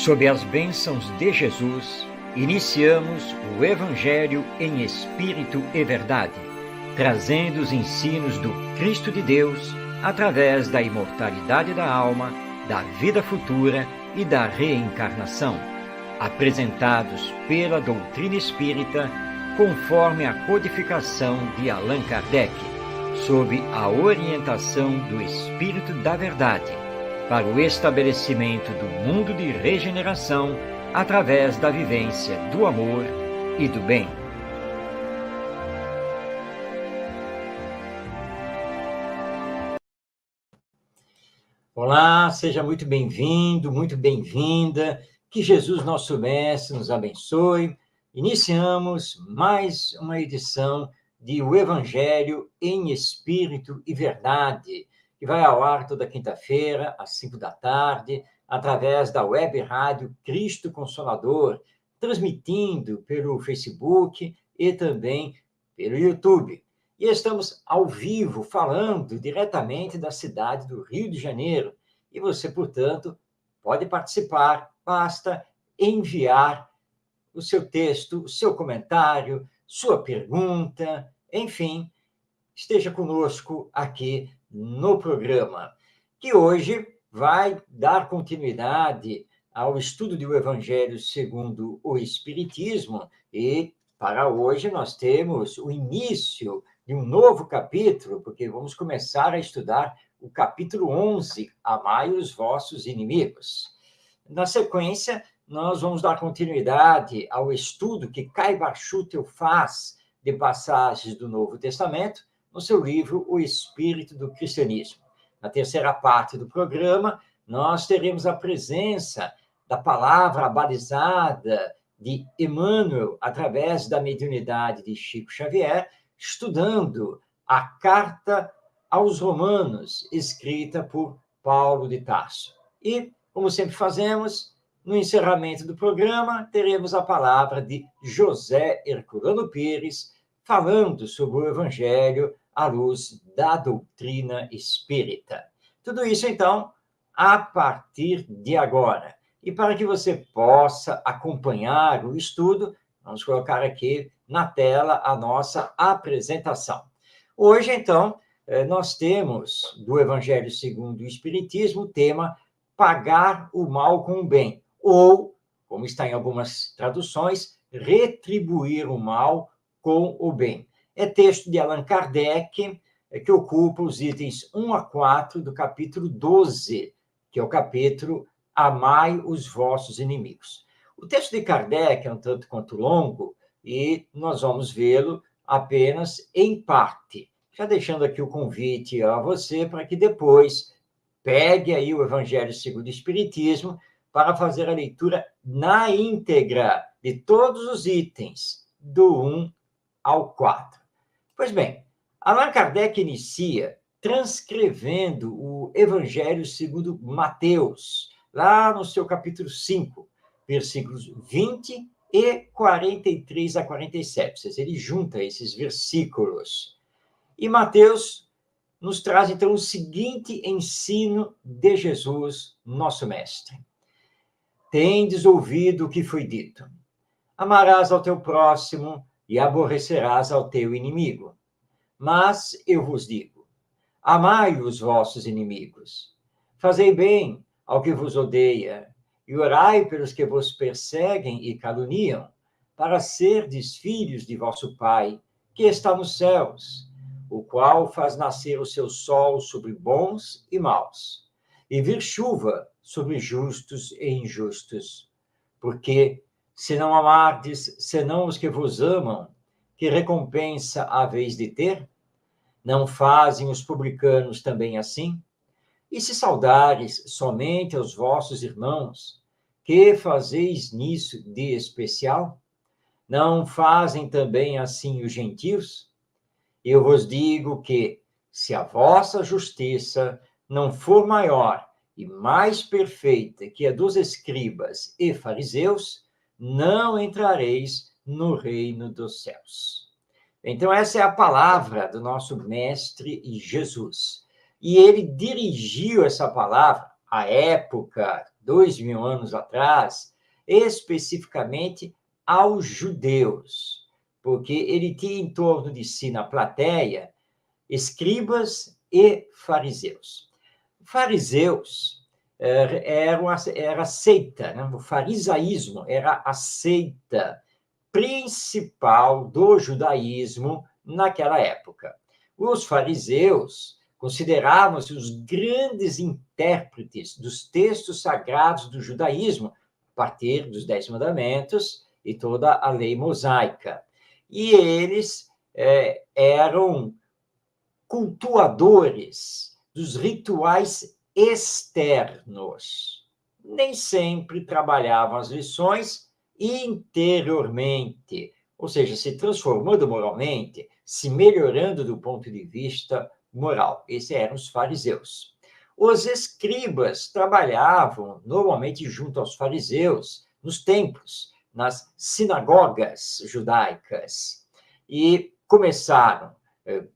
Sob as bênçãos de Jesus, iniciamos o Evangelho em Espírito e Verdade, trazendo os ensinos do Cristo de Deus através da imortalidade da alma, da vida futura e da reencarnação, apresentados pela doutrina espírita conforme a codificação de Allan Kardec, sob a orientação do Espírito da Verdade, para o estabelecimento do mundo de regeneração através da vivência do amor e do bem. Olá, seja muito bem-vindo, muito bem-vinda. Que Jesus, nosso Mestre, nos abençoe. Iniciamos mais uma edição de O Evangelho em Espírito e Verdade, que vai ao ar toda quinta-feira, às 5 da tarde, através da web rádio Cristo Consolador, transmitindo pelo Facebook e também pelo YouTube. E estamos ao vivo, falando diretamente da cidade do Rio de Janeiro. E você, portanto, pode participar, basta enviar o seu texto, o seu comentário, sua pergunta, enfim, esteja conosco aqui no programa, que hoje vai dar continuidade ao estudo do Evangelho segundo o Espiritismo, e para hoje nós temos o início de um novo capítulo, porque vamos começar a estudar o capítulo 11, Amai os vossos inimigos. Na sequência, nós vamos dar continuidade ao estudo que Kai Barchutel faz de passagens do Novo Testamento, no seu livro O Espírito do Cristianismo. Na terceira parte do programa, nós teremos a presença da palavra balizada de Emmanuel, através da mediunidade de Chico Xavier, estudando a Carta aos Romanos, escrita por Paulo de Tarso. E, como sempre fazemos, no encerramento do programa, teremos a palavra de José Herculano Pires, falando sobre o Evangelho à luz da doutrina espírita. Tudo isso, então, a partir de agora. E para que você possa acompanhar o estudo, vamos colocar aqui na tela a nossa apresentação. Hoje, então, nós temos, do Evangelho segundo o Espiritismo, o tema pagar o mal com o bem, ou, como está em algumas traduções, retribuir o mal com o bem. É texto de Allan Kardec, que ocupa os itens 1 a 4 do capítulo 12, que é o capítulo Amai os vossos inimigos. O texto de Kardec é um tanto quanto longo e nós vamos vê-lo apenas em parte. Já deixando aqui o convite a você para que depois pegue aí o Evangelho segundo o Espiritismo para fazer a leitura na íntegra de todos os itens, do 1 ao 4. Pois bem, Allan Kardec inicia transcrevendo o Evangelho segundo Mateus, lá no seu capítulo 5, versículos 20 e 43 a 47. Ou seja, ele junta esses versículos. E Mateus nos traz, então, o seguinte ensino de Jesus, nosso Mestre. Tendes ouvido o que foi dito: amarás ao teu próximo e aborrecerás ao teu inimigo. Mas eu vos digo: amai os vossos inimigos, fazei bem ao que vos odeia, e orai pelos que vos perseguem e caluniam, para serdes filhos de vosso Pai, que está nos céus, o qual faz nascer o seu sol sobre bons e maus, e vir chuva sobre justos e injustos. Porque, se não amardes senão os que vos amam, que recompensa haveis de ter? Não fazem os publicanos também assim? E se saudares somente aos vossos irmãos, que fazeis nisso de especial? Não fazem também assim os gentios? Eu vos digo que, se a vossa justiça não for maior e mais perfeita que a dos escribas e fariseus, não entrareis no reino dos céus. Então, essa é a palavra do nosso Mestre Jesus. E ele dirigiu essa palavra à época 2000 anos atrás, especificamente aos judeus, porque ele tinha em torno de si, na plateia, escribas e fariseus. Fariseus era a seita, né? O farisaísmo era a seita principal do judaísmo naquela época. Os fariseus consideravam-se os grandes intérpretes dos textos sagrados do judaísmo, a partir dos 10 Mandamentos e toda a lei mosaica. E eles eram cultuadores dos rituais externos. Nem sempre trabalhavam as lições interiormente, ou seja, se transformando moralmente, se melhorando do ponto de vista moral. Esses eram os fariseus. Os escribas trabalhavam normalmente junto aos fariseus, nos templos, nas sinagogas judaicas, e começaram,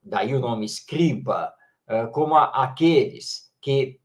daí o nome escriba, como aqueles que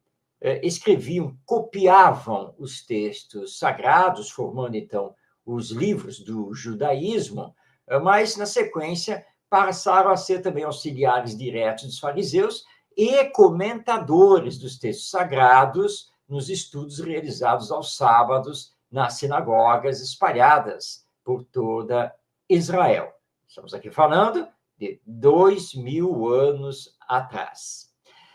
escreviam, copiavam os textos sagrados, formando então os livros do judaísmo, mas na sequência passaram a ser também auxiliares diretos dos fariseus e comentadores dos textos sagrados nos estudos realizados aos sábados nas sinagogas espalhadas por toda Israel. Estamos aqui falando de 2000 anos atrás.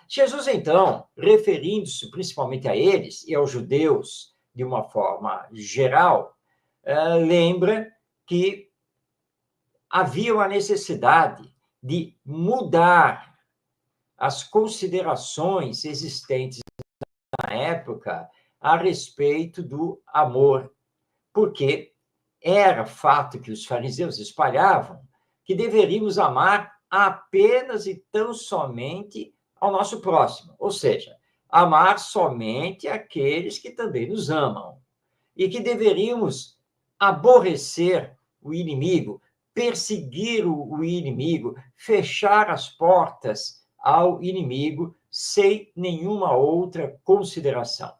Jesus, então, referindo-se principalmente a eles e aos judeus de uma forma geral, lembra que havia uma necessidade de mudar as considerações existentes na época a respeito do amor, porque era fato que os fariseus espalhavam que deveríamos amar apenas e tão somente ao nosso próximo, ou seja, amar somente aqueles que também nos amam, e que deveríamos aborrecer o inimigo, perseguir o inimigo, fechar as portas ao inimigo sem nenhuma outra consideração.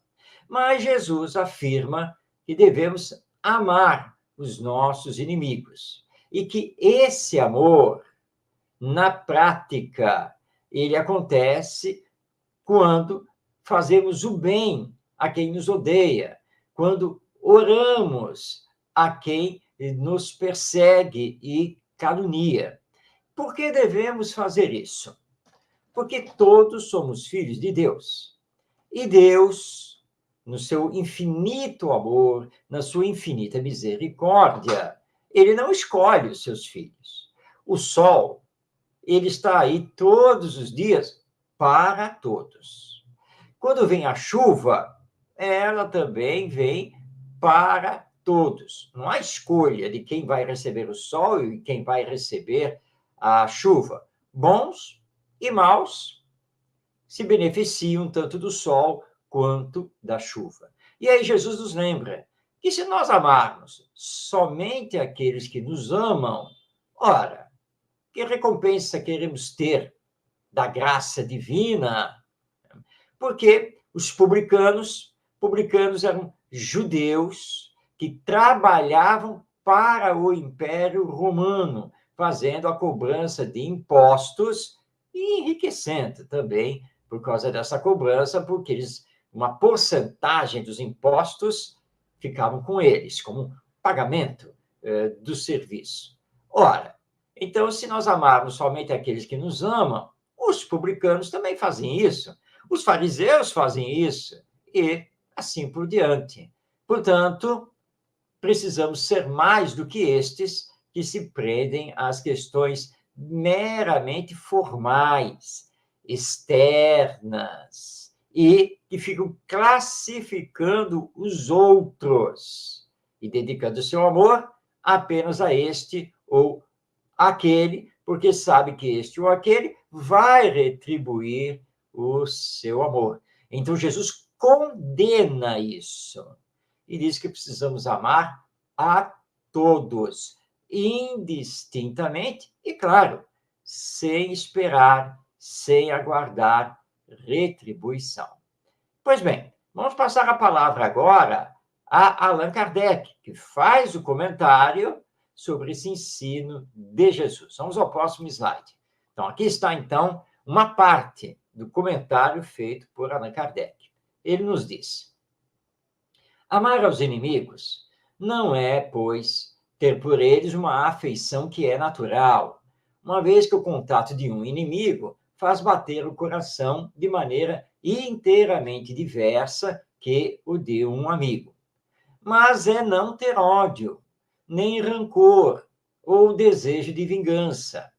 Mas Jesus afirma que devemos amar os nossos inimigos e que esse amor, na prática, ele acontece quando fazemos o bem a quem nos odeia, quando oramos a quem nos persegue e calunia. Por que devemos fazer isso? Porque todos somos filhos de Deus. E Deus, no seu infinito amor, na sua infinita misericórdia, ele não escolhe os seus filhos. O sol, ele está aí todos os dias para todos. Quando vem a chuva, ela também vem para todos. Não há escolha de quem vai receber o sol e quem vai receber a chuva. Bons e maus se beneficiam tanto do sol quanto da chuva. E aí Jesus nos lembra que se nós amarmos somente aqueles que nos amam, ora, que recompensa queremos ter da graça divina? Porque os publicanos eram judeus que trabalhavam para o Império Romano, fazendo a cobrança de impostos e enriquecendo também por causa dessa cobrança, porque eles, uma porcentagem dos impostos ficavam com eles, como pagamento do serviço. Ora, então, se nós amarmos somente aqueles que nos amam, os publicanos também fazem isso, os fariseus fazem isso, e assim por diante. Portanto, precisamos ser mais do que estes que se prendem às questões meramente formais, externas, e que ficam classificando os outros e dedicando seu amor apenas a este ou aquele, porque sabe que este ou aquele vai retribuir o seu amor. Então, Jesus condena isso e diz que precisamos amar a todos, indistintamente e, claro, sem esperar, sem aguardar retribuição. Pois bem, Vamos passar a palavra agora a Allan Kardec, que faz o comentário sobre esse ensino de Jesus. Vamos ao próximo slide. Então, aqui está, então, uma parte do comentário feito por Allan Kardec. Ele nos diz: amar aos inimigos não é, pois, ter por eles uma afeição que é natural, uma vez que o contato de um inimigo faz bater o coração de maneira inteiramente diversa que o de um amigo. Mas é não ter ódio, nem rancor ou desejo de vingança.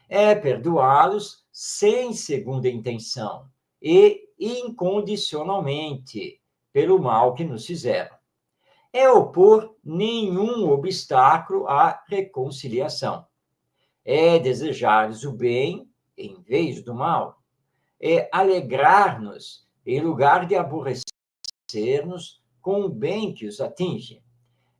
É perdoá-los sem segunda intenção e incondicionalmente pelo mal que nos fizeram. É opor nenhum obstáculo à reconciliação. É desejar-lhes o bem em vez do mal. É alegrar-nos em lugar de aborrecer-nos com o bem que os atinge.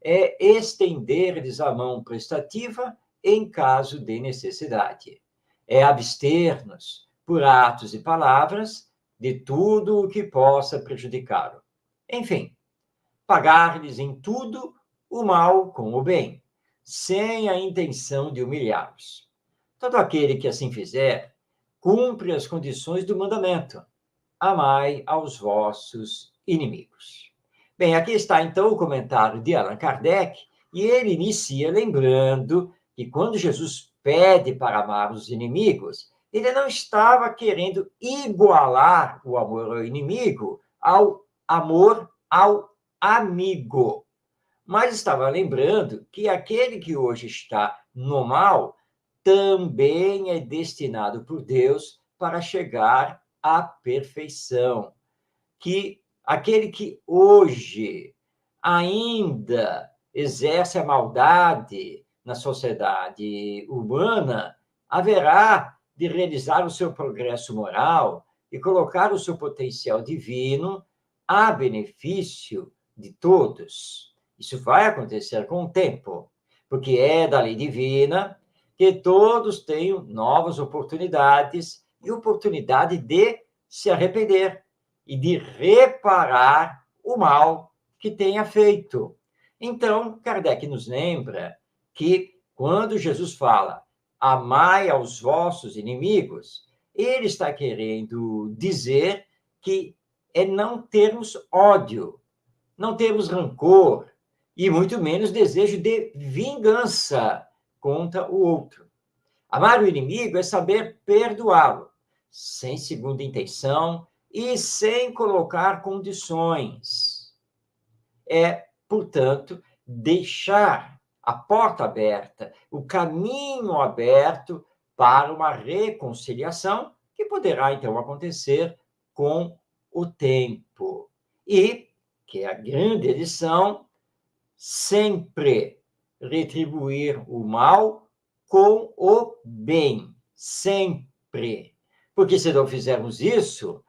É estender-lhes a mão prestativa em caso de necessidade. É abster-nos, por atos e palavras, de tudo o que possa prejudicá-lo. Enfim, pagar-lhes em tudo o mal com o bem, sem a intenção de humilhá-los. Todo aquele que assim fizer, cumpre as condições do mandamento: amai aos vossos inimigos. Bem, aqui está então o comentário de Allan Kardec, e ele inicia lembrando que quando Jesus pede para amar os inimigos, ele não estava querendo igualar o amor ao inimigo ao amor ao amigo, mas estava lembrando que aquele que hoje está no mal também é destinado por Deus para chegar à perfeição. Que aquele que hoje ainda exerce a maldade na sociedade humana haverá de realizar o seu progresso moral e colocar o seu potencial divino a benefício de todos. Isso vai acontecer com o tempo, porque é da lei divina que todos tenham novas oportunidades e oportunidade de se arrepender e de reparar o mal que tenha feito. Então, Kardec nos lembra que quando Jesus fala amai aos vossos inimigos, ele está querendo dizer que é não termos ódio, não termos rancor e muito menos desejo de vingança contra o outro. Amar o inimigo é saber perdoá-lo, sem segunda intenção e sem colocar condições. É, portanto, deixar a porta aberta, o caminho aberto para uma reconciliação que poderá, então, acontecer com o tempo. E, que é a grande lição, sempre retribuir o mal com o bem. Sempre. Porque se não fizermos isso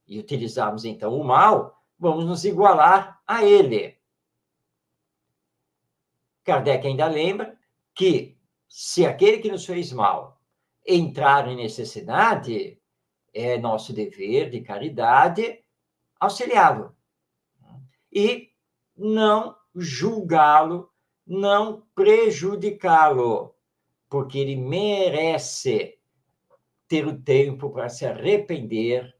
e utilizarmos, então, o mal, vamos nos igualar a ele. Kardec ainda lembra que, se aquele que nos fez mal entrar em necessidade, é nosso dever de caridade auxiliá-lo. E não julgá-lo, não prejudicá-lo, porque ele merece ter o tempo para se arrepender,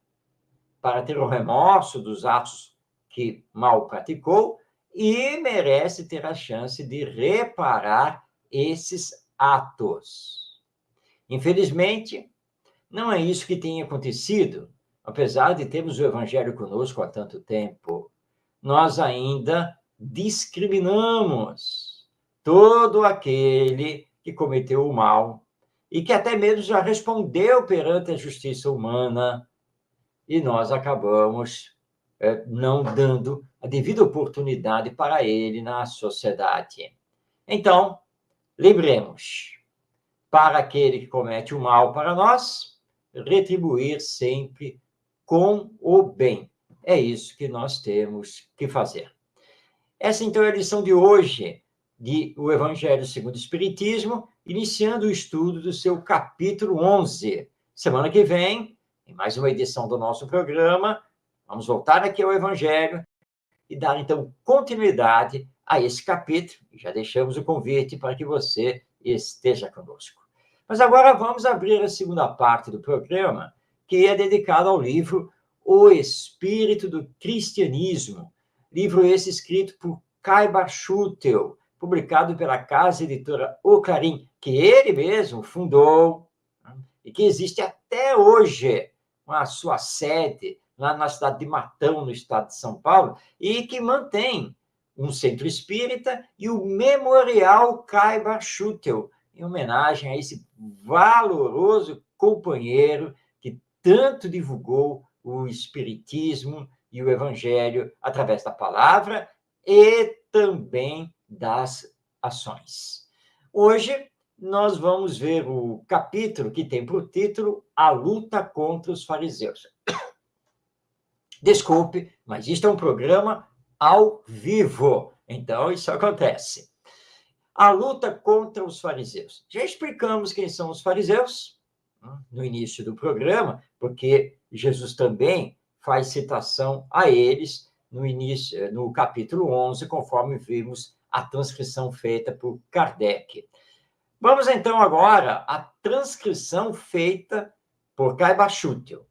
para ter o remorso dos atos que mal praticou e merece ter a chance de reparar esses atos. Infelizmente, não é isso que tem acontecido, apesar de termos o Evangelho conosco há tanto tempo. Nós ainda discriminamos todo aquele que cometeu o mal e que até mesmo já respondeu perante a justiça humana, e nós acabamos não dando a devida oportunidade para ele na sociedade. Então, lembremos, para aquele que comete o mal para nós, retribuir sempre com o bem. É isso que nós temos que fazer. Essa, então, é a lição de hoje do Evangelho segundo o Espiritismo, iniciando o estudo do seu capítulo 11. Semana que vem, em mais uma edição do nosso programa, Vamos voltar aqui ao Evangelho e dar, então, continuidade a esse capítulo. Já deixamos o convite para que você esteja conosco. Mas agora vamos abrir a segunda parte do programa, que é dedicada ao livro O Espírito do Cristianismo, livro esse escrito por Kai Barchutel, publicado pela casa editora O Clarim, que ele mesmo fundou, né, e que existe até hoje, com a sua sede lá na cidade de Matão, no estado de São Paulo, e que mantém um centro espírita e o Memorial Kai Barchutel, em homenagem a esse valoroso companheiro que tanto divulgou o espiritismo e o evangelho através da palavra e também das ações. Hoje nós vamos ver o capítulo que tem por título A Luta contra os Fariseus. Desculpe, mas isto é um programa ao vivo, então isso acontece. A luta contra os fariseus. Já explicamos quem são os fariseus no início do programa, porque Jesus também faz citação a eles no capítulo 11, conforme vimos a transcrição feita por Kardec. Vamos então agora à transcrição feita por Kai Barchutel,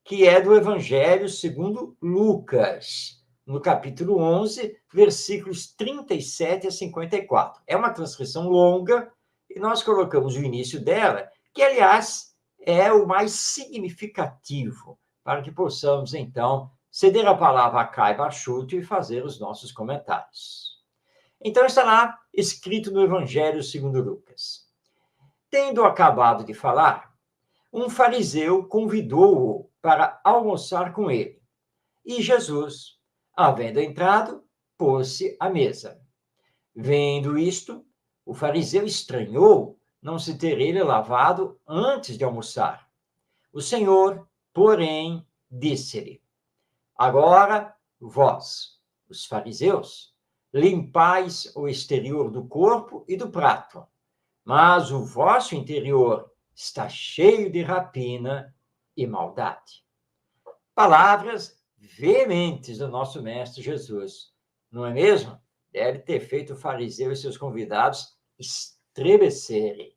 que é do Evangelho segundo Lucas, no capítulo 11, versículos 37 a 54. É uma transcrição longa e nós colocamos o início dela, que, aliás, é o mais significativo, para que possamos, então, ceder a palavra a Kai Barchutel e fazer os nossos comentários. Então, está lá, escrito no Evangelho segundo Lucas. Tendo acabado de falar, um fariseu convidou-o para almoçar com ele. E Jesus, havendo entrado, pôs-se à mesa. Vendo isto, o fariseu estranhou não se ter ele lavado antes de almoçar. O Senhor, porém, disse-lhe: Agora vós, os fariseus, limpais o exterior do corpo e do prato, mas o vosso interior está cheio de rapina e maldade. Palavras veementes do nosso Mestre Jesus, não é mesmo? Deve ter feito o fariseu e seus convidados estremecerem.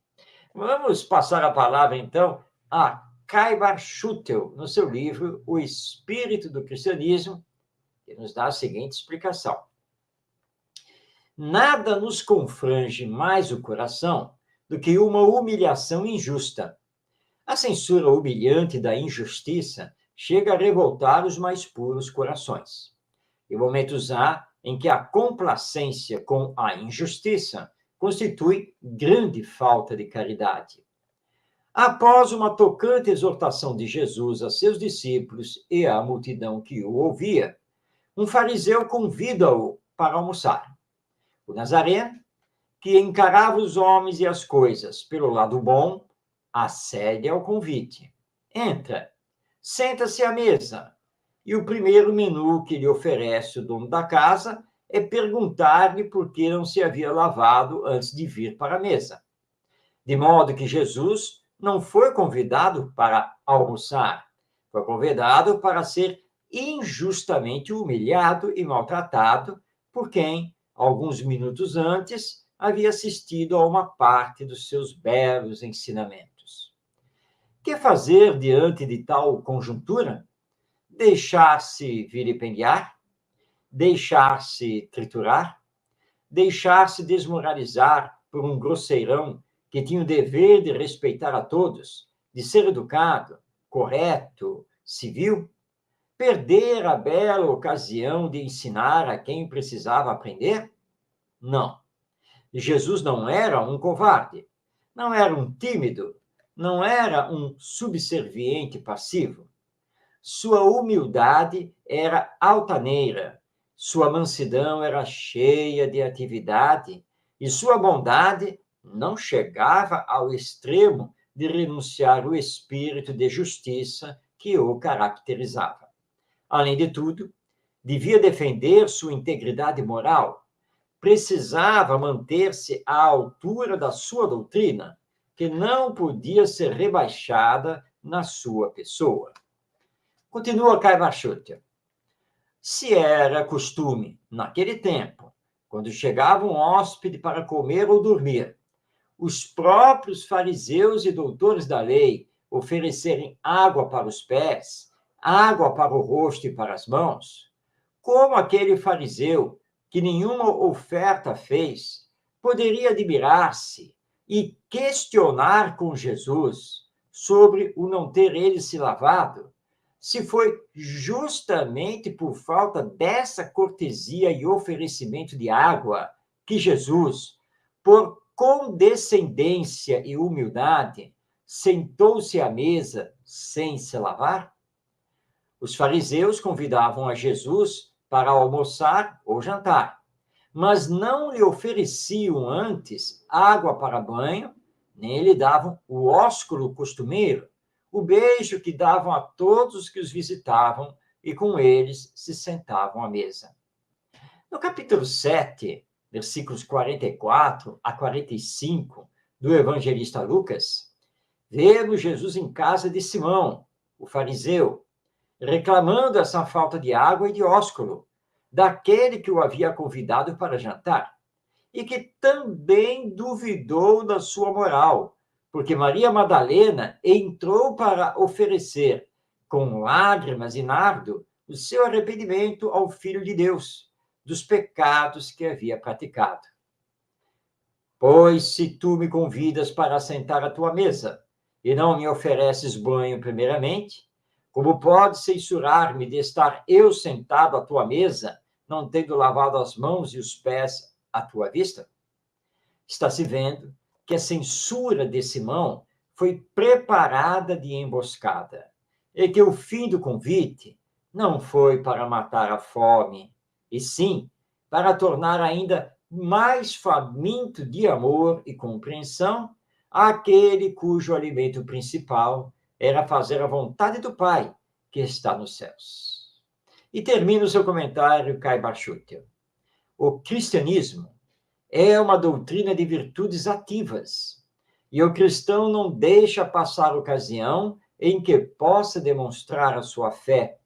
Vamos passar a palavra, então, a Kai Barchutel, no seu livro O Espírito do Cristianismo, que nos dá a seguinte explicação. Nada nos confrange mais o coração do que uma humilhação injusta. A censura humilhante da injustiça chega a revoltar os mais puros corações. E momentos há em que a complacência com a injustiça constitui grande falta de caridade. Após uma tocante exortação de Jesus a seus discípulos e à multidão que o ouvia, um fariseu convida-o para almoçar. O Nazareno, que encarava os homens e as coisas pelo lado bom, acede ao convite. Entra, senta-se à mesa, e o primeiro menu que lhe oferece o dono da casa é perguntar-lhe por que não se havia lavado antes de vir para a mesa. De modo que Jesus não foi convidado para almoçar, foi convidado para ser injustamente humilhado e maltratado por quem, alguns minutos antes, havia assistido a uma parte dos seus belos ensinamentos. Que fazer diante de tal conjuntura? Deixar-se vilipendiar? Deixar-se triturar? Deixar-se desmoralizar por um grosseirão que tinha o dever de respeitar a todos, de ser educado, correto, civil? Perder a bela ocasião de ensinar a quem precisava aprender? Não. Jesus não era um covarde, não era um tímido, não era um subserviente passivo. Sua humildade era altaneira, sua mansidão era cheia de atividade e sua bondade não chegava ao extremo de renunciar o espírito de justiça que o caracterizava. Além de tudo, devia defender sua integridade moral, precisava manter-se à altura da sua doutrina, que não podia ser rebaixada na sua pessoa. Continua Caibar Schutter. Se era costume, naquele tempo, quando chegava um hóspede para comer ou dormir, os próprios fariseus e doutores da lei oferecerem água para os pés, água para o rosto e para as mãos, como aquele fariseu que nenhuma oferta fez, poderia admirar-se e questionar com Jesus sobre o não ter ele se lavado, se foi justamente por falta dessa cortesia e oferecimento de água que Jesus, por condescendência e humildade, sentou-se à mesa sem se lavar? Os fariseus convidavam a Jesus para almoçar ou jantar, mas não lhe ofereciam antes água para banho, nem lhe davam o ósculo costumeiro, o beijo que davam a todos que os visitavam e com eles se sentavam à mesa. No capítulo 7, versículos 44 a 45 do evangelista Lucas, vemos Jesus em casa de Simão, o fariseu, reclamando essa falta de água e de ósculo, daquele que o havia convidado para jantar, e que também duvidou da sua moral, porque Maria Madalena entrou para oferecer, com lágrimas e nardo, o seu arrependimento ao Filho de Deus, dos pecados que havia praticado. Pois se tu me convidas para sentar à tua mesa, e não me ofereces banho primeiramente, como podes censurar-me de estar eu sentado à tua mesa, não tendo lavado as mãos e os pés à tua vista? Está se vendo que a censura de Simão foi preparada de emboscada, e que o fim do convite não foi para matar a fome, e sim para tornar ainda mais faminto de amor e compreensão aquele cujo alimento principal era fazer a vontade do Pai, que está nos céus. E termina o seu comentário Caibar Schutter. O cristianismo é uma doutrina de virtudes ativas, e o cristão não deixa passar ocasião em que possa demonstrar a sua fé,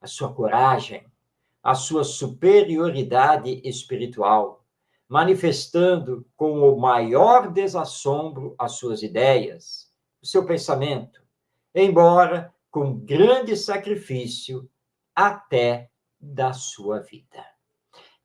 a sua coragem, a sua superioridade espiritual, manifestando com o maior desassombro as suas ideias, o seu pensamento, embora com grande sacrifício até da sua vida.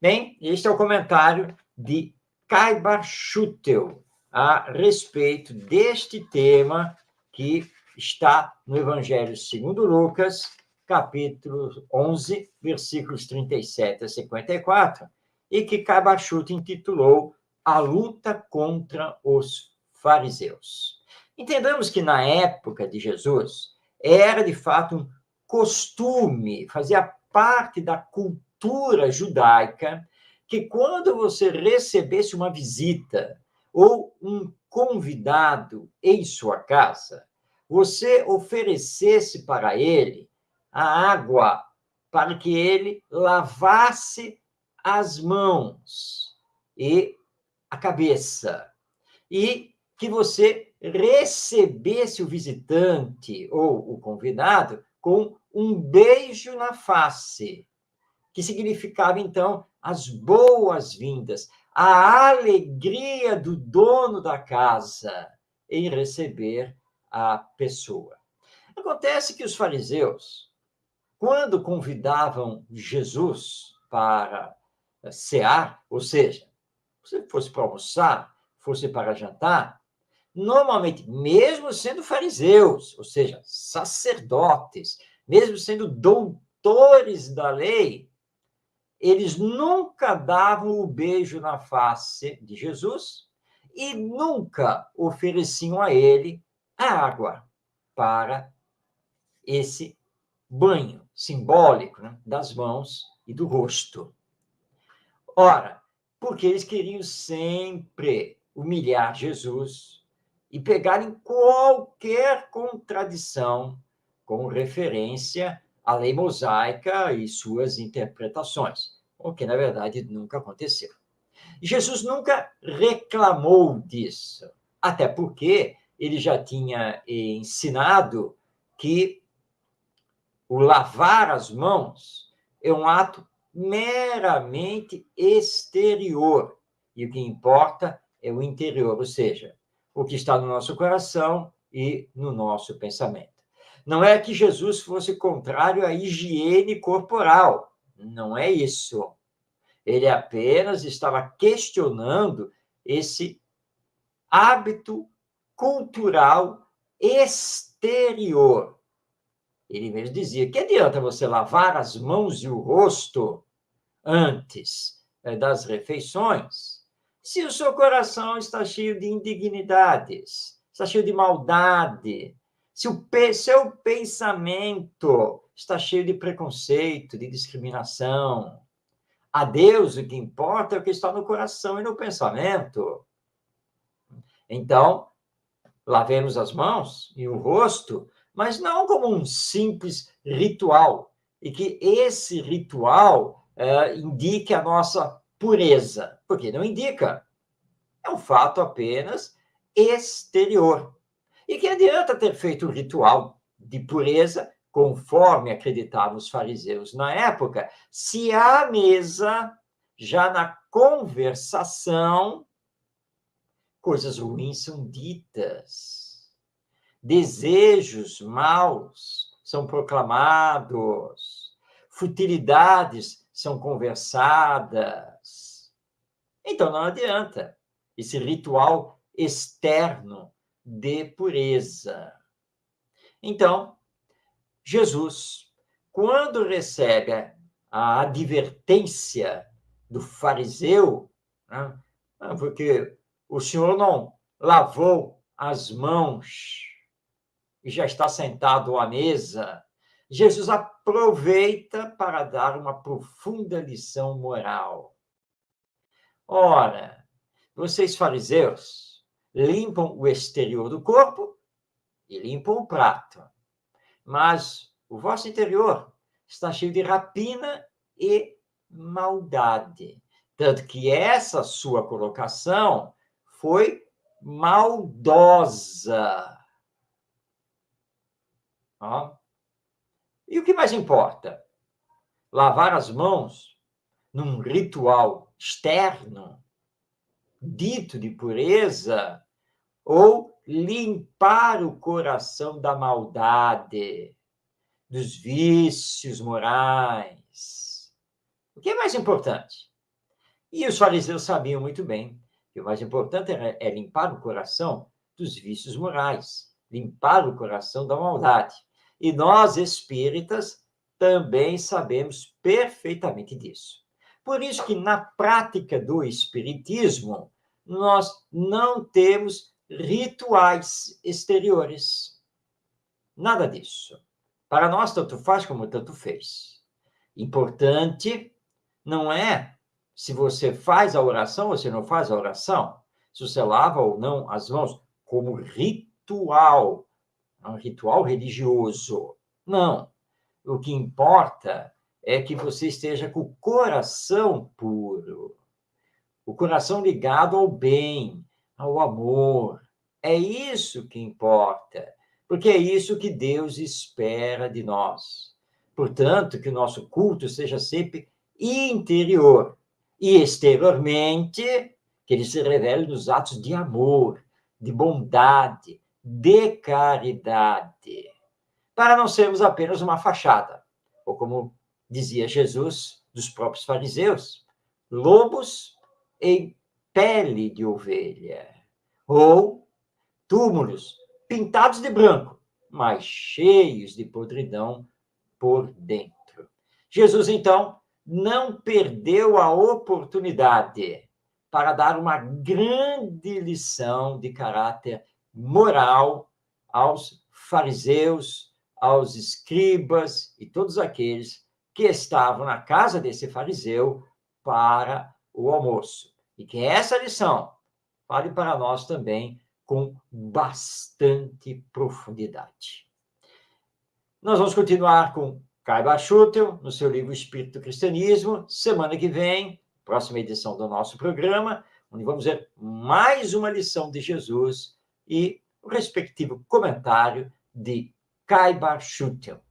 Bem, este é o comentário de Caibar Schutter a respeito deste tema que está no Evangelho segundo Lucas, capítulo 11, versículos 37 a 54, e que Caibar Schutter intitulou A Luta contra os Fariseus. Entendamos que na época de Jesus era de fato um costume, fazia parte da cultura judaica, que quando você recebesse uma visita ou um convidado em sua casa, você oferecesse para ele a água para que ele lavasse as mãos e a cabeça, e que você recebesse o visitante ou o convidado com um beijo na face, que significava, então, as boas-vindas, a alegria do dono da casa em receber a pessoa. Acontece que os fariseus, quando convidavam Jesus para cear, ou seja, se fosse para almoçar, fosse para jantar, normalmente, mesmo sendo fariseus, ou seja, sacerdotes, mesmo sendo doutores da lei, eles nunca davam o beijo na face de Jesus e nunca ofereciam a ele a água para esse banho simbólico, né, das mãos e do rosto. Ora, porque eles queriam sempre humilhar Jesus e pegar em qualquer contradição com referência à lei mosaica e suas interpretações, o que, na verdade, nunca aconteceu. Jesus nunca reclamou disso, até porque ele já tinha ensinado que o lavar as mãos é um ato meramente exterior. E o que importa é o interior, ou seja, o que está no nosso coração e no nosso pensamento. Não é que Jesus fosse contrário à higiene corporal. Não é isso. Ele apenas estava questionando esse hábito cultural exterior. Ele mesmo dizia: que adianta você lavar as mãos e o rosto antes das refeições, se o seu coração está cheio de indignidades, está cheio de maldade, se o seu pensamento está cheio de preconceito, de discriminação? A Deus o que importa é o que está no coração e no pensamento. Então, lavemos as mãos e o rosto, mas não como um simples ritual, e que esse ritual indique a nossa pureza, porque não indica. É um fato apenas exterior. E que adianta ter feito o ritual de pureza, conforme acreditavam os fariseus na época, se à mesa, já na conversação, coisas ruins são ditas, desejos maus são proclamados, futilidades são conversadas. Então não adianta esse ritual externo de pureza. Então, Jesus, quando recebe a advertência do fariseu, né, porque o senhor não lavou as mãos e já está sentado à mesa, Jesus aproveita para dar uma profunda lição moral. Ora, vocês fariseus limpam o exterior do corpo e limpam o prato, mas o vosso interior está cheio de rapina e maldade. Tanto que essa sua colocação foi maldosa. Ó. E o que mais importa? Lavar as mãos num ritual externo, dito de pureza, ou limpar o coração da maldade, dos vícios morais? O que é mais importante? E os fariseus sabiam muito bem que o mais importante é limpar o coração dos vícios morais, limpar o coração da maldade. E nós, espíritas, também sabemos perfeitamente disso. Por isso que, na prática do espiritismo, nós não temos rituais exteriores. Nada disso. Para nós, tanto faz como tanto fez. Importante não é se você faz a oração ou se não faz a oração, se você lava ou não as mãos, como ritual, um ritual religioso. Não. O que importa é que você esteja com o coração puro, o coração ligado ao bem, ao amor. É isso que importa, porque é isso que Deus espera de nós. Portanto, que o nosso culto seja sempre interior e exteriormente que ele se revele nos atos de amor, de bondade, de caridade, para não sermos apenas uma fachada, ou como dizia Jesus dos próprios fariseus, lobos em pele de ovelha, ou túmulos pintados de branco, mas cheios de podridão por dentro. Jesus, então, não perdeu a oportunidade para dar uma grande lição de caráter moral aos fariseus, aos escribas e todos aqueles que estavam na casa desse fariseu para o almoço. E que essa lição vale para nós também com bastante profundidade. Nós vamos continuar com Caiba Schutel, no seu livro Espírito do Cristianismo, semana que vem, próxima edição do nosso programa, onde vamos ver mais uma lição de Jesus e o respectivo comentário de Caiba Schutel.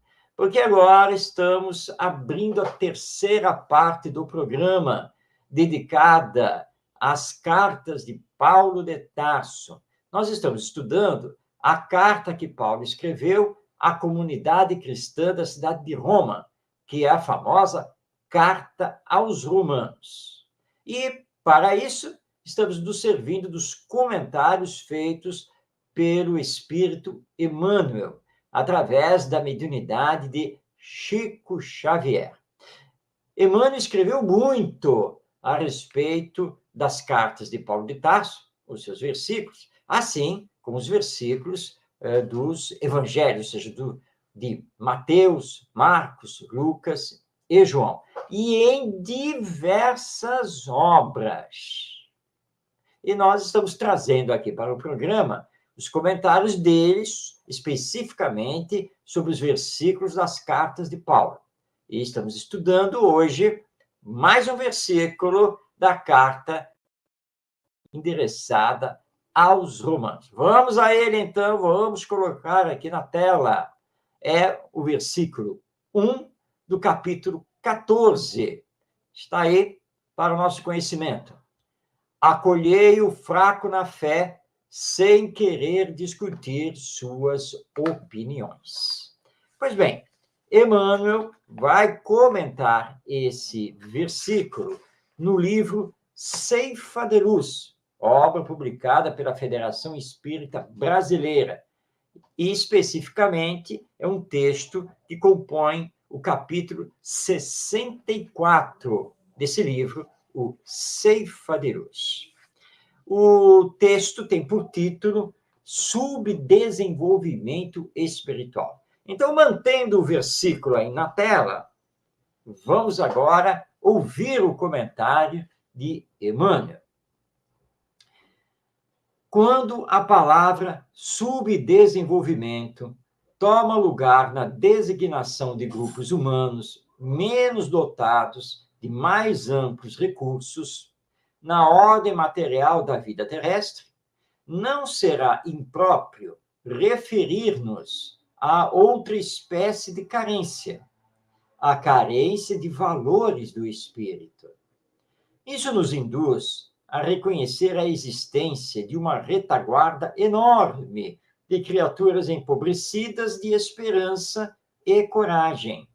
porque agora estamos abrindo a terceira parte do programa, dedicada às cartas de Paulo de Tarso. Nós estamos estudando a carta que Paulo escreveu à comunidade cristã da cidade de Roma, que é a famosa Carta aos Romanos. E, para isso, estamos nos servindo dos comentários feitos pelo Espírito Emmanuel, através da mediunidade de Chico Xavier. Emmanuel escreveu muito a respeito das cartas de Paulo de Tarso, os seus versículos, assim como os versículos dos evangelhos, ou seja, de Mateus, Marcos, Lucas e João, e em diversas obras. E nós estamos trazendo aqui para o programa os comentários deles, especificamente sobre os versículos das cartas de Paulo. E estamos estudando hoje mais um versículo da carta endereçada aos Romanos. Vamos a ele, então, vamos colocar aqui na tela. É o versículo 1 do capítulo 14. Está aí para o nosso conhecimento. Acolhei o fraco na fé, sem querer discutir suas opiniões. Pois bem, Emmanuel vai comentar esse versículo no livro Ceifa de Luz, obra publicada pela Federação Espírita Brasileira. E, especificamente, é um texto que compõe o capítulo 64 desse livro, o Ceifa de Luz. O texto tem por título Subdesenvolvimento Espiritual. Então, mantendo o versículo aí na tela, vamos agora ouvir o comentário de Emmanuel. Quando a palavra subdesenvolvimento toma lugar na designação de grupos humanos menos dotados de mais amplos recursos, na ordem material da vida terrestre, não será impróprio referir-nos a outra espécie de carência, a carência de valores do espírito. Isso nos induz a reconhecer a existência de uma retaguarda enorme de criaturas empobrecidas de esperança e coragem.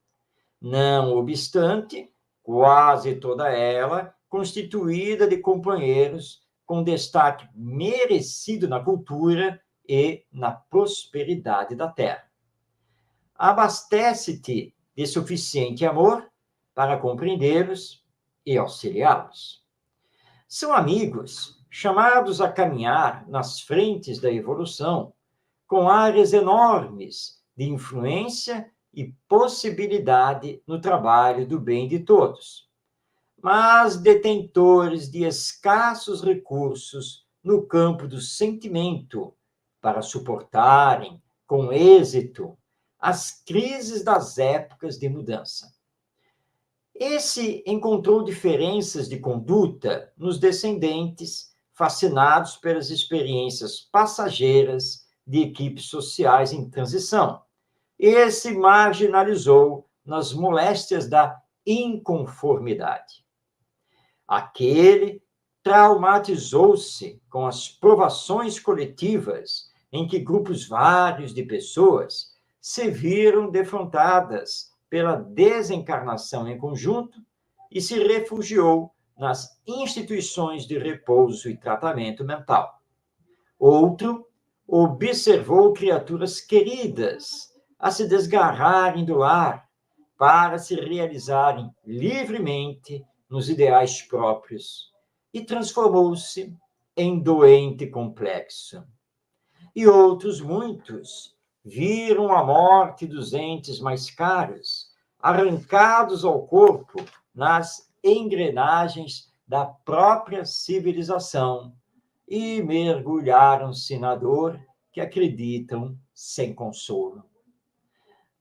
Não obstante, quase toda ela constituída de companheiros com destaque merecido na cultura e na prosperidade da terra. Abastece-te de suficiente amor para compreendê-los e auxiliá-los. São amigos chamados a caminhar nas frentes da evolução, com áreas enormes de influência e possibilidade no trabalho do bem de todos, mas detentores de escassos recursos no campo do sentimento para suportarem com êxito as crises das épocas de mudança. Esse encontrou diferenças de conduta nos descendentes, fascinados pelas experiências passageiras de equipes sociais em transição. Esse marginalizou nas moléstias da inconformidade. Aquele traumatizou-se com as provações coletivas em que grupos vários de pessoas se viram defrontadas pela desencarnação em conjunto e se refugiou nas instituições de repouso e tratamento mental. Outro observou criaturas queridas a se desgarrarem do lar para se realizarem livremente nos ideais próprios e transformou-se em doente complexo. E outros muitos viram a morte dos entes mais caros, arrancados ao corpo nas engrenagens da própria civilização e mergulharam-se na dor que acreditam sem consolo.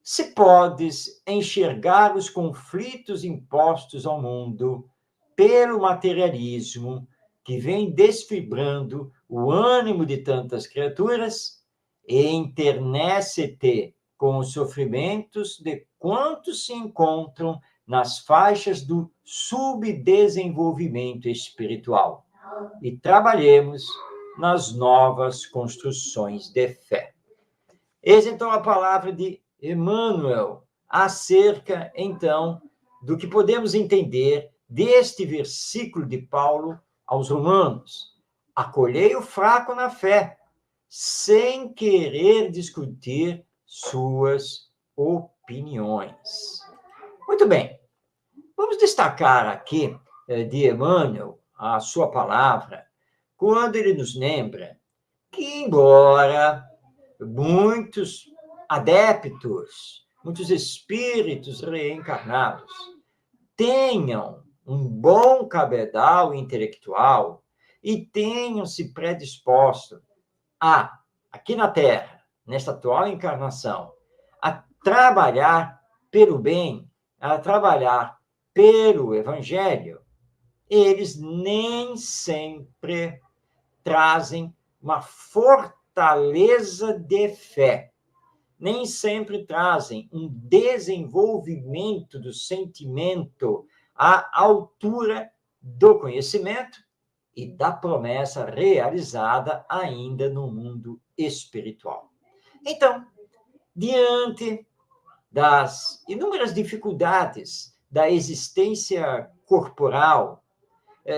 Se podes enxergar os conflitos impostos ao mundo pelo materialismo que vem desfibrando o ânimo de tantas criaturas, enternece-te com os sofrimentos de quantos se encontram nas faixas do subdesenvolvimento espiritual e trabalhemos nas novas construções de fé. Eis, então, a palavra de Emmanuel acerca, então, do que podemos entender deste versículo de Paulo aos Romanos. Acolhei o fraco na fé, sem querer discutir suas opiniões. Muito bem, vamos destacar aqui de Emmanuel a sua palavra, quando ele nos lembra que, embora muitos adeptos, muitos espíritos reencarnados tenham um bom cabedal intelectual e tenham se predisposto a, aqui na Terra, nesta atual encarnação, a trabalhar pelo bem, a trabalhar pelo Evangelho, eles nem sempre trazem uma fortaleza de fé, nem sempre trazem um desenvolvimento do sentimento à altura do conhecimento e da promessa realizada ainda no mundo espiritual. Então, diante das inúmeras dificuldades da existência corporal,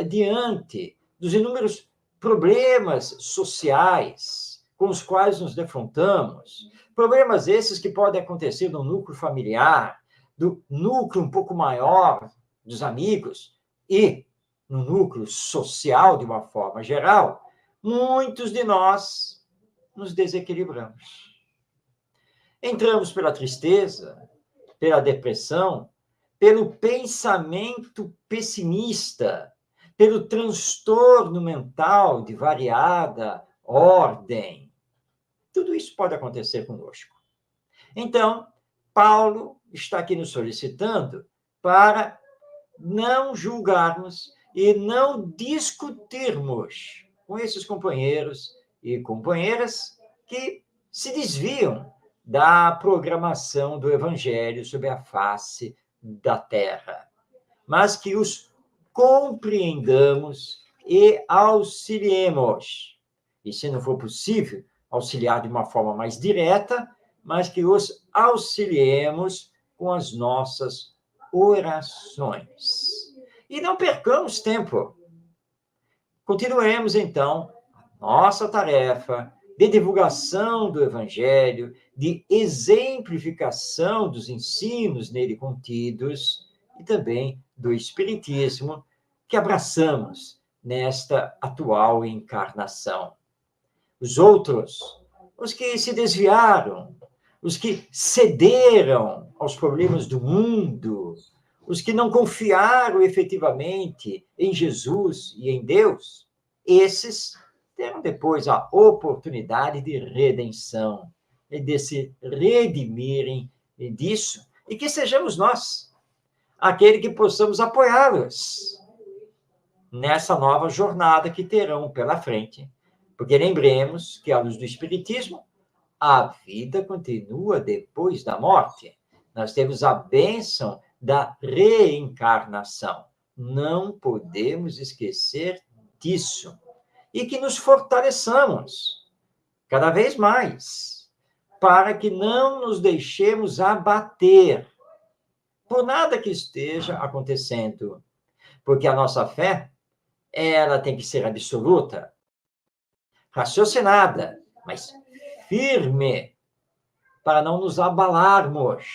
diante dos inúmeros problemas sociais com os quais nos defrontamos, problemas esses que podem acontecer no núcleo familiar, do núcleo um pouco maior dos amigos e no núcleo social de uma forma geral, muitos de nós nos desequilibramos. Entramos pela tristeza, pela depressão, pelo pensamento pessimista, pelo transtorno mental de variada ordem. Tudo isso pode acontecer conosco. Então, Paulo está aqui nos solicitando para não julgarmos e não discutirmos com esses companheiros e companheiras que se desviam da programação do Evangelho sobre a face da terra, mas que os compreendamos e auxiliemos. E, se não for possível, auxiliar de uma forma mais direta, mas que os auxiliemos com as nossas orações. E não percamos tempo. Continuemos, então, a nossa tarefa de divulgação do Evangelho, de exemplificação dos ensinos nele contidos e também do Espiritismo que abraçamos nesta atual encarnação. Os outros, os que se desviaram, os que cederam aos problemas do mundo, os que não confiaram efetivamente em Jesus e em Deus, esses terão depois a oportunidade de redenção, de se redimirem disso, e que sejamos nós, aquele que possamos apoiá-los nessa nova jornada que terão pela frente. Porque lembremos que, à luz do Espiritismo, a vida continua depois da morte. Nós temos a bênção da reencarnação. Não podemos esquecer disso. E que nos fortaleçamos cada vez mais, para que não nos deixemos abater por nada que esteja acontecendo. Porque a nossa fé, ela tem que ser absoluta, raciocinada, mas firme, para não nos abalarmos,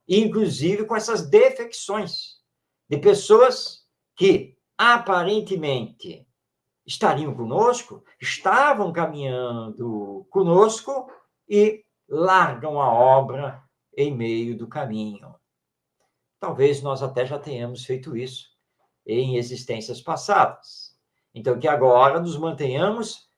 inclusive com essas defecções de pessoas que aparentemente estariam conosco, estavam caminhando conosco e largam a obra em meio do caminho. Talvez nós até já tenhamos feito isso em existências passadas. Então, que agora nos mantenhamos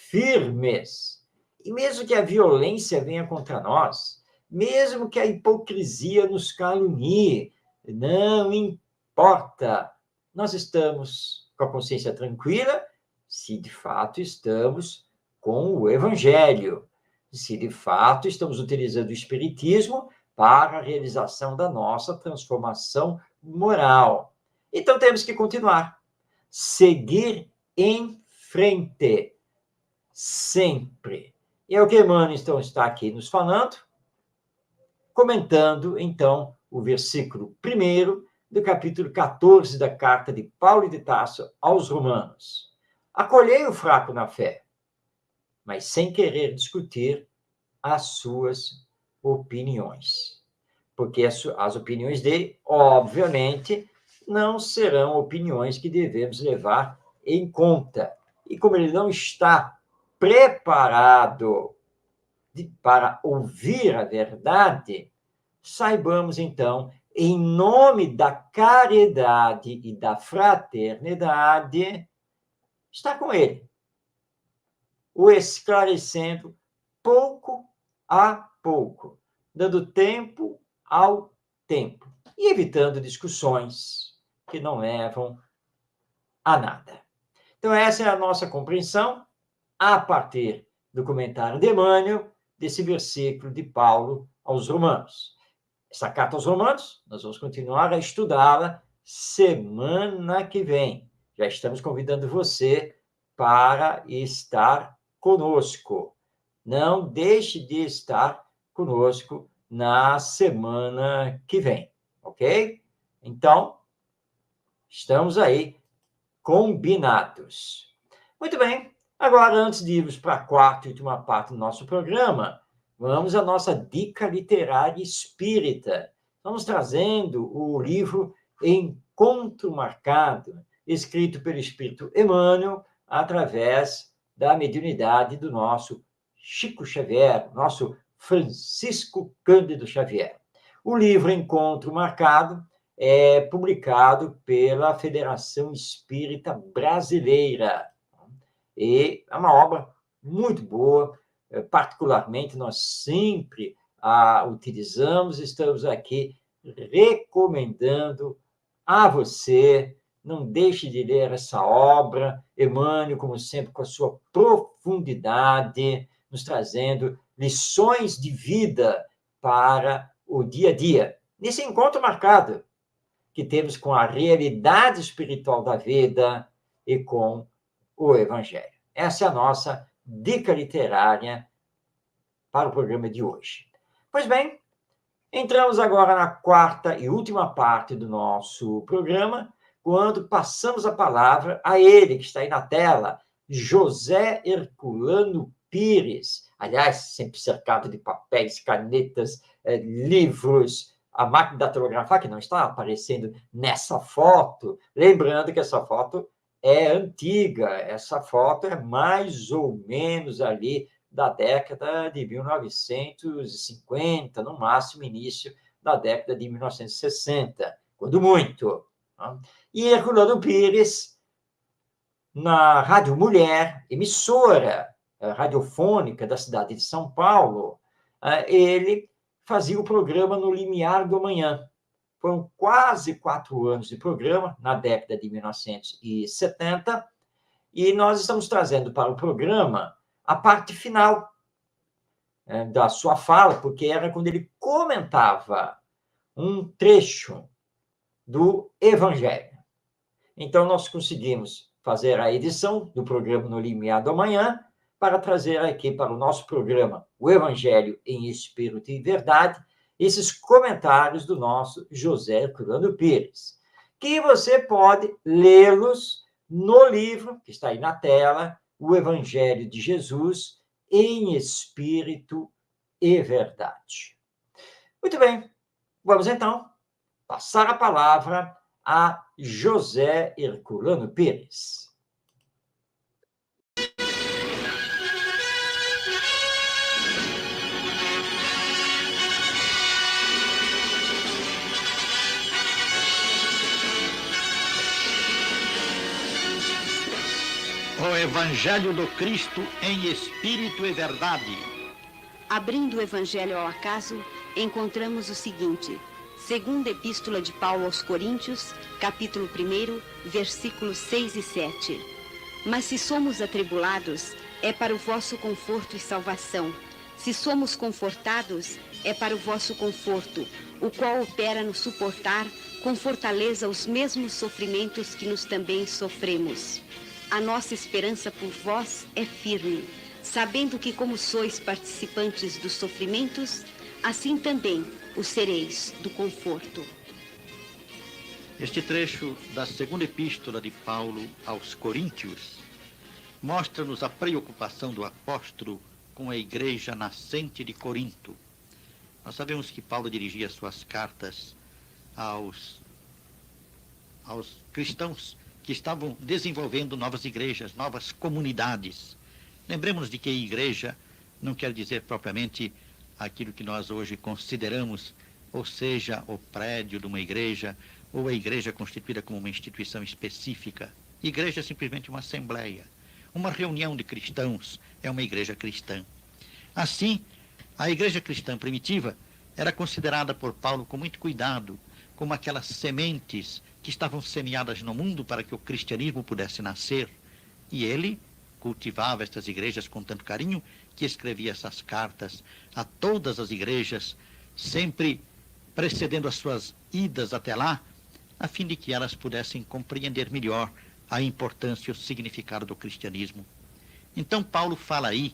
firmes. E mesmo que a violência venha contra nós, mesmo que a hipocrisia nos calunie, não importa. Nós estamos com a consciência tranquila se de fato estamos com o Evangelho. se de fato estamos utilizando o Espiritismo para a realização da nossa transformação moral. Então temos que continuar, seguir em frente, sempre. E é o que Emmanuel então está aqui nos falando, comentando então o versículo 1º do capítulo 14 da carta de Paulo de Tarso aos Romanos. Acolhei o fraco na fé, mas sem querer discutir as suas opiniões. Porque as opiniões dele, obviamente, não serão opiniões que devemos levar em conta. E como ele não está preparado para ouvir a verdade, saibamos, então, em nome da caridade e da fraternidade, estar com ele, o esclarecendo pouco a pouco, dando tempo ao tempo e evitando discussões que não levam a nada. Então, essa é a nossa compreensão a partir do comentário de Emmanuel desse versículo de Paulo aos Romanos. Essa carta aos Romanos, nós vamos continuar a estudá-la semana que vem. Já estamos convidando você para estar conosco. Não deixe de estar conosco na semana que vem, ok? Então, estamos aí combinados. Muito bem, agora, antes de irmos para a quarta e última parte do nosso programa, vamos à nossa dica literária espírita. Estamos trazendo o livro Encontro Marcado, escrito pelo Espírito Emmanuel, através da mediunidade do nosso Chico Xavier, nosso Francisco Cândido Xavier. O livro Encontro Marcado é publicado pela Federação Espírita Brasileira. E é uma obra muito boa, particularmente nós sempre a utilizamos, estamos aqui recomendando a você, não deixe de ler essa obra, Emmanuel, como sempre, com a sua profundidade, nos trazendo lições de vida para o dia a dia. Nesse encontro marcado que temos com a realidade espiritual da vida e com o Evangelho. Essa é a nossa dica literária para o programa de hoje. Pois bem, entramos agora na quarta e última parte do nosso programa, quando passamos a palavra a ele, que está aí na tela, José Herculano Pires. Aliás, sempre cercado de papéis, canetas, livros, a máquina datilografar, que não está aparecendo nessa foto. Lembrando que essa foto é antiga, essa foto é mais ou menos ali da década de 1950, no máximo início da década de 1960, quando muito. E Herculano Pires, na Rádio Mulher, emissora radiofônica da cidade de São Paulo, ele fazia o programa No Limiar do Amanhã. Foram quase 4 anos de programa, na década de 1970, e nós estamos trazendo para o programa a parte final da sua fala, porque era quando ele comentava um trecho do Evangelho. Então, nós conseguimos fazer a edição do programa No Limiar do Amanhã para trazer aqui para o nosso programa o Evangelho em Espírito e Verdade, esses comentários do nosso José Herculano Pires, que você pode lê-los no livro, que está aí na tela, O Evangelho de Jesus em Espírito e Verdade. Muito bem, vamos então passar a palavra a José Herculano Pires. O Evangelho do Cristo em Espírito e Verdade. Abrindo o Evangelho ao acaso, encontramos o seguinte: segunda Epístola de Paulo aos Coríntios, capítulo 1, versículos 6 e 7. Mas se somos atribulados, é para o vosso conforto e salvação. Se somos confortados, é para o vosso conforto, o qual opera no suportar com fortaleza os mesmos sofrimentos que nos também sofremos. A nossa esperança por vós é firme, sabendo que como sois participantes dos sofrimentos, assim também o sereis do conforto. Este trecho da segunda epístola de Paulo aos Coríntios mostra-nos a preocupação do apóstolo com a igreja nascente de Corinto. Nós sabemos que Paulo dirigia suas cartas aos cristãos que estavam desenvolvendo novas igrejas, novas comunidades. Lembremos de que igreja não quer dizer propriamente aquilo que nós hoje consideramos, ou seja, o prédio de uma igreja, ou a igreja constituída como uma instituição específica. Igreja é simplesmente uma assembleia. Uma reunião de cristãos é uma igreja cristã. Assim, a igreja cristã primitiva era considerada por Paulo com muito cuidado, como aquelas sementes que estavam semeadas no mundo para que o cristianismo pudesse nascer. E ele cultivava estas igrejas com tanto carinho que escrevia essas cartas a todas as igrejas, sempre precedendo as suas idas até lá, a fim de que elas pudessem compreender melhor a importância e o significado do cristianismo. Então Paulo fala aí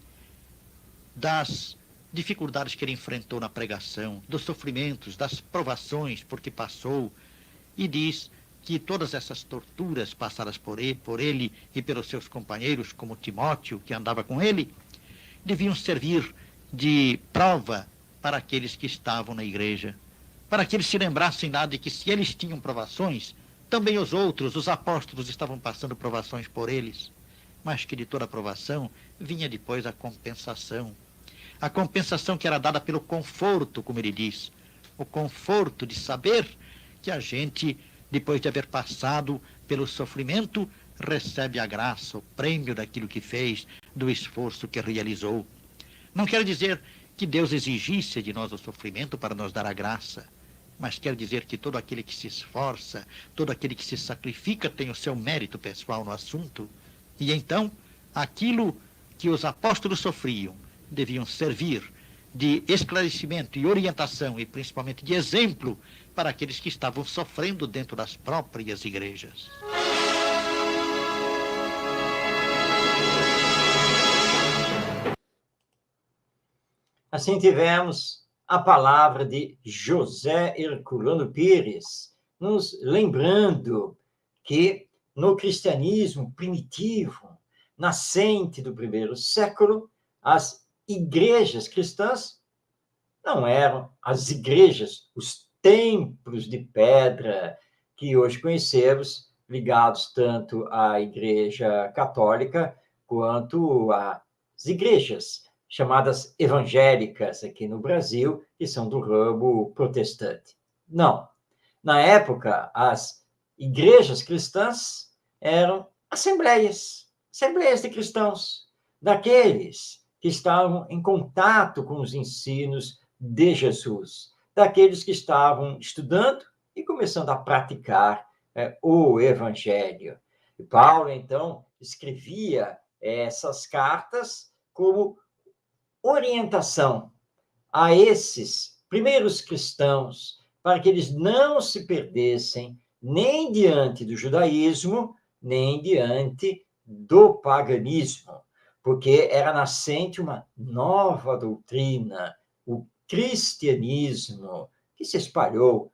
das dificuldades que ele enfrentou na pregação, dos sofrimentos, das provações por que passou, e diz que todas essas torturas passadas por ele e pelos seus companheiros, como Timóteo, que andava com ele, deviam servir de prova para aqueles que estavam na igreja, para que eles se lembrassem lá de que se eles tinham provações, também os outros, os apóstolos, estavam passando provações por eles, mas que de toda provação vinha depois a compensação que era dada pelo conforto, como ele diz, o conforto de saber que a gente, depois de haver passado pelo sofrimento, recebe a graça, o prêmio daquilo que fez, do esforço que realizou. Não quer dizer que Deus exigisse de nós o sofrimento para nos dar a graça, mas quer dizer que todo aquele que se esforça, todo aquele que se sacrifica tem o seu mérito pessoal no assunto. E então, aquilo que os apóstolos sofriam deviam servir de esclarecimento e orientação e principalmente de exemplo para aqueles que estavam sofrendo dentro das próprias igrejas. Assim tivemos a palavra de José Herculano Pires, nos lembrando que no cristianismo primitivo, nascente do primeiro século, as igrejas cristãs não eram as igrejas, os templos de pedra que hoje conhecemos, ligados tanto à Igreja Católica quanto às igrejas chamadas evangélicas aqui no Brasil, que são do ramo protestante. Não. Na época, as igrejas cristãs eram assembleias de cristãos, daqueles que estavam em contato com os ensinos de Jesus, daqueles que estavam estudando e começando a praticar o Evangelho. E Paulo, então, escrevia essas cartas como orientação a esses primeiros cristãos, para que eles não se perdessem nem diante do judaísmo, nem diante do paganismo, porque era nascente uma nova doutrina, o cristianismo, que se espalhou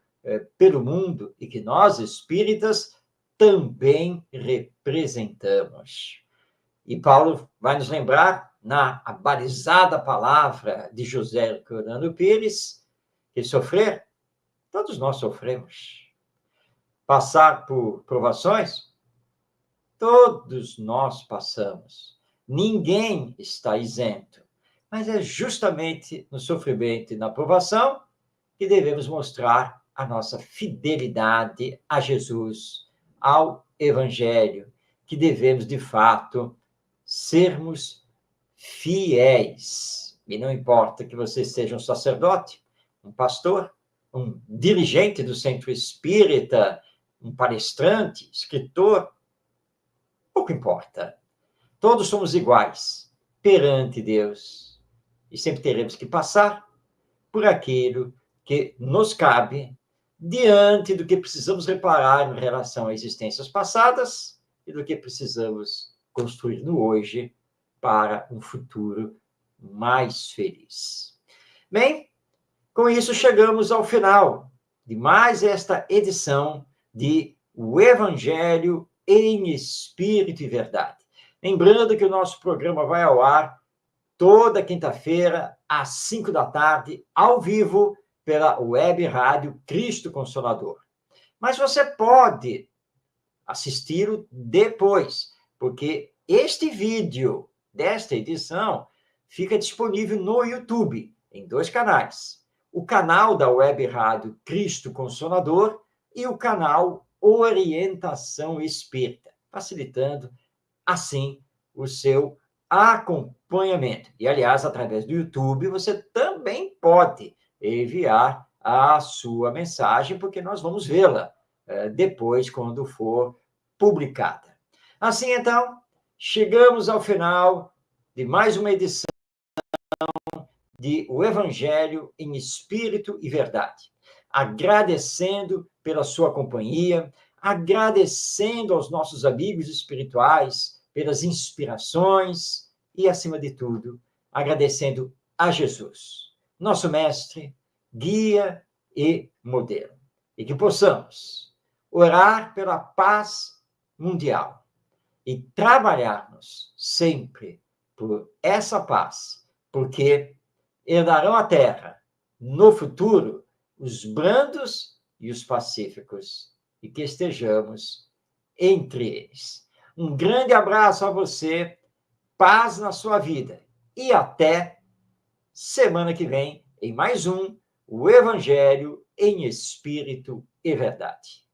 pelo mundo e que nós, espíritas, também representamos. E Paulo vai nos lembrar, na abalizada palavra de José Herculano Pires, que sofrer, todos nós sofremos. Passar por provações, todos nós passamos. Ninguém está isento. Mas é justamente no sofrimento e na provação que devemos mostrar a nossa fidelidade a Jesus, ao Evangelho, que devemos, de fato, sermos fiéis. E não importa que você seja um sacerdote, um pastor, um dirigente do centro espírita, um palestrante, escritor, pouco importa. Todos somos iguais perante Deus. e sempre teremos que passar por aquilo que nos cabe diante do que precisamos reparar em relação a existências passadas e do que precisamos construir no hoje para um futuro mais feliz. Bem, com isso chegamos ao final de mais esta edição de O Evangelho em Espírito e Verdade. Lembrando que o nosso programa vai ao ar toda quinta-feira, às 5 da tarde, ao vivo, pela web rádio Cristo Consolador. Mas você pode assisti-lo depois, porque este vídeo desta edição fica disponível no YouTube, em 2 canais. O canal da web rádio Cristo Consolador e o canal Orientação Espírita, facilitando, assim, o seu acompanhamento. E, aliás, através do YouTube, você também pode enviar a sua mensagem, porque nós vamos vê-la depois, quando for publicada. Assim, então, chegamos ao final de mais uma edição de O Evangelho em Espírito e Verdade. Agradecendo pela sua companhia, agradecendo aos nossos amigos espirituais pelas inspirações e, acima de tudo, agradecendo a Jesus, nosso mestre, guia e modelo. E que possamos orar pela paz mundial e trabalharmos sempre por essa paz, porque herdarão a terra, no futuro, os brandos e os pacíficos, e que estejamos entre eles. Um grande abraço a você, paz na sua vida, e até semana que vem, em mais um O Evangelho em Espírito e Verdade.